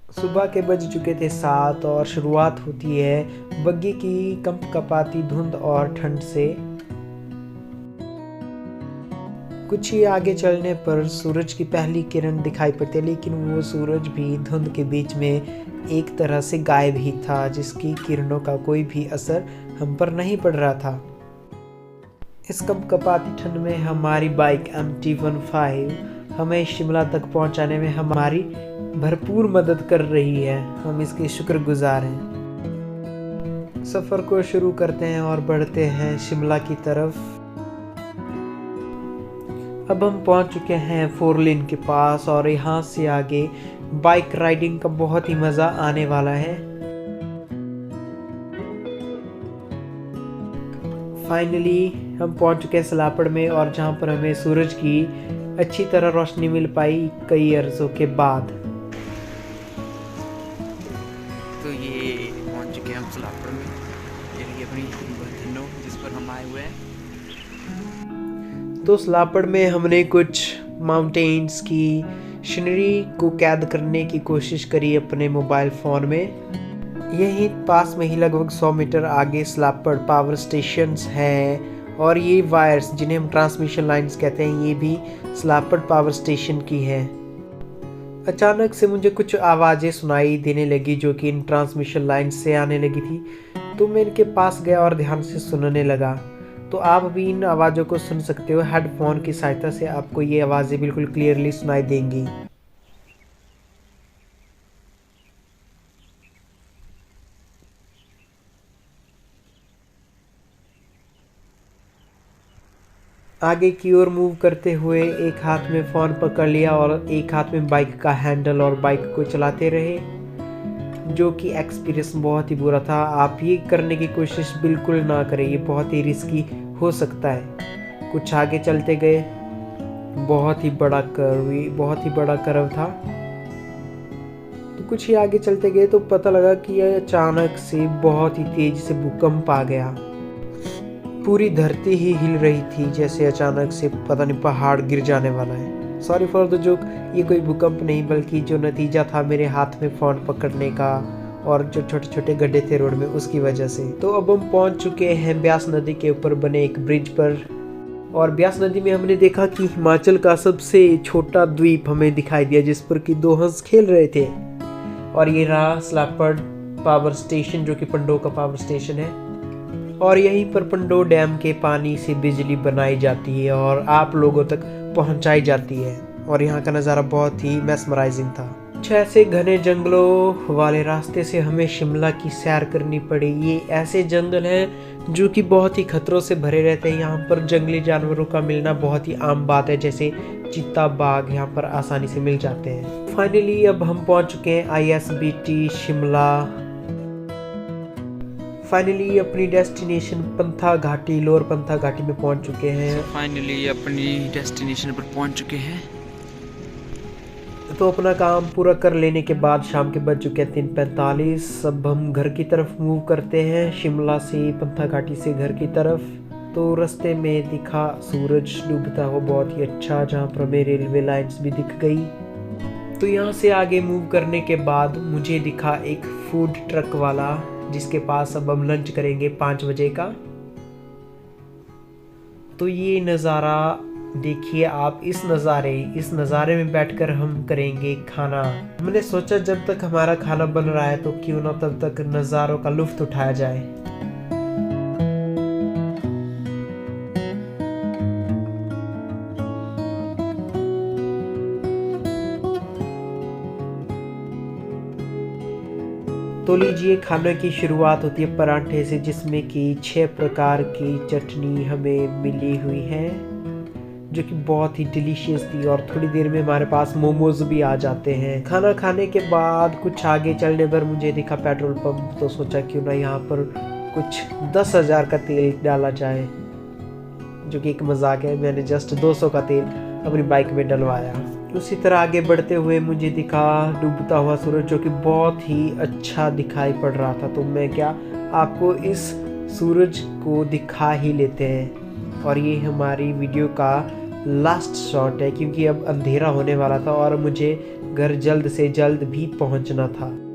सुबह के बज चुके थे 7 और शुरुआत होती है बग्गी की कंपकपाती धुंध और ठंड से। कुछ ही आगे चलने पर सूरज की पहली किरण दिखाई पड़ती है, लेकिन वो सूरज भी धुंध के बीच में एक तरह से गायब ही था, जिसकी किरणों का कोई भी असर हम पर नहीं पड़ रहा था। इस कंपकपाती ठंड में हमारी बाइक MT-15 हमें शिमला तक पहुंचाने में हमारी भरपूर मदद कर रही है। हम इसके शुक्रगुजार हैं। सफ़र को शुरू करते हैं और बढ़ते हैं शिमला की तरफ। अब हम पहुंच चुके हैं 4 लेन के पास और यहाँ से आगे बाइक राइडिंग का बहुत ही मज़ा आने वाला है। फाइनली हम पहुंच चुके हैं सलापड़ में, और जहाँ पर हमें सूरज की अच्छी तरह रोशनी मिल पाई कई अरसों के बाद। तो ये पहुंच चुके हैं हम सलापड़ में, ये अपनी बर्तनों जिस पर हम आए हुए हैं। तो सलापड़ में हमने कुछ माउंटेन्स की सीनरी को कैद करने की कोशिश करी अपने मोबाइल फ़ोन में। यहीं पास में ही लगभग 100 मीटर आगे सलापड़ पावर स्टेशंस हैं, और ये वायर्स जिन्हें हम ट्रांसमिशन लाइंस कहते हैं, ये भी सलापड़ पावर स्टेशन की है। अचानक से मुझे कुछ आवाज़ें सुनाई देने लगी जो कि इन ट्रांसमिशन लाइंस से आने लगी थी, तो मैं इनके पास गया और ध्यान से सुनने लगा। तो आप भी इन आवाज़ों को सुन सकते हो। हेडफोन की सहायता से आपको ये आवाज़ें बिल्कुल क्लियरली सुनाई देंगी। आगे की ओर मूव करते हुए एक हाथ में फ़ोन पकड़ लिया और एक हाथ में बाइक का हैंडल, और बाइक को चलाते रहे, जो कि एक्सपीरियंस बहुत ही बुरा था। आप ये करने की कोशिश बिल्कुल ना करें, ये बहुत ही रिस्की हो सकता है। कुछ आगे चलते गए, बहुत ही बड़ा कर्व था। तो कुछ ही आगे चलते गए तो पता लगा कि अचानक से बहुत ही तेज से भूकंप आ गया। पूरी धरती ही हिल रही थी, जैसे अचानक से पता नहीं पहाड़ गिर जाने वाला है। सॉरी फॉर द जोक, ये कोई भूकंप नहीं बल्कि जो नतीजा था मेरे हाथ में फ़ोन पकड़ने का और जो छोटे छोटे गड्ढे थे रोड में, उसकी वजह से। तो अब हम पहुंच चुके हैं ब्यास नदी के ऊपर बने एक ब्रिज पर, और ब्यास नदी में हमने देखा कि हिमाचल का सबसे छोटा द्वीप हमें दिखाई दिया, जिस पर कि 2 हंस खेल रहे थे। और ये रहा सलापड़ पावर स्टेशन, जो कि पंडो का पावर स्टेशन है, और यहीं पर पंडो डैम के पानी से बिजली बनाई जाती है और आप लोगों तक पहुंचाई जाती है। और यहाँ का नज़ारा बहुत ही मैस्मराइजिंग था। कुछ ऐसे घने जंगलों वाले रास्ते से हमें शिमला की सैर करनी पड़ी। ये ऐसे जंगल हैं जो कि बहुत ही खतरों से भरे रहते हैं। यहाँ पर जंगली जानवरों का मिलना बहुत ही आम बात है, जैसे चीता, बाघ यहाँ पर आसानी से मिल जाते हैं। फाइनली अब हम पहुँच चुके हैं ISBT शिमला। फाइनली अपनी डेस्टिनेशन पंथा घाटी, लोअर पंथा घाटी में पहुंच चुके हैं। फाइनली अपनी डेस्टिनेशन पर पहुंच चुके हैं। तो अपना काम पूरा कर लेने के बाद शाम के बज चुके हैं 3:45। अब हम घर की तरफ मूव करते हैं, शिमला से पंथा घाटी से घर की तरफ। तो रास्ते में दिखा सूरज डूबता हुआ बहुत ही अच्छा, जहाँ पर हमें रेलवे लाइन्स भी दिख गई। तो यहाँ से आगे मूव करने के बाद मुझे दिखा एक फूड ट्रक वाला, जिसके पास अब हम लंच करेंगे 5 बजे का। तो ये नज़ारा देखिए आप, इस नज़ारे में बैठकर हम करेंगे खाना। हमने सोचा जब तक हमारा खाना बन रहा है तो क्यों ना तब तक नज़ारों का लुत्फ उठाया जाए। तो लीजिए, खाने की शुरुआत होती है पराठे से, जिसमें कि 6 प्रकार की चटनी हमें मिली हुई है, जो कि बहुत ही डिलीशियस थी। और थोड़ी देर में हमारे पास मोमोज भी आ जाते हैं। खाना खाने के बाद कुछ आगे चलने पर मुझे दिखा पेट्रोल पंप, तो सोचा क्यों ना यहाँ पर कुछ 10,000 का तेल डाला जाए, जो कि एक मजाक है। मैंने जस्ट 200 का तेल अपनी बाइक में डलवाया। उसी तरह आगे बढ़ते हुए मुझे दिखा डूबता हुआ सूरज, जो कि बहुत ही अच्छा दिखाई पड़ रहा था। तो मैं क्या आपको इस सूरज को दिखा ही लेते हैं। और ये हमारी वीडियो का लास्ट शॉट है क्योंकि अब अंधेरा होने वाला था और मुझे घर जल्द से जल्द भी पहुंचना था।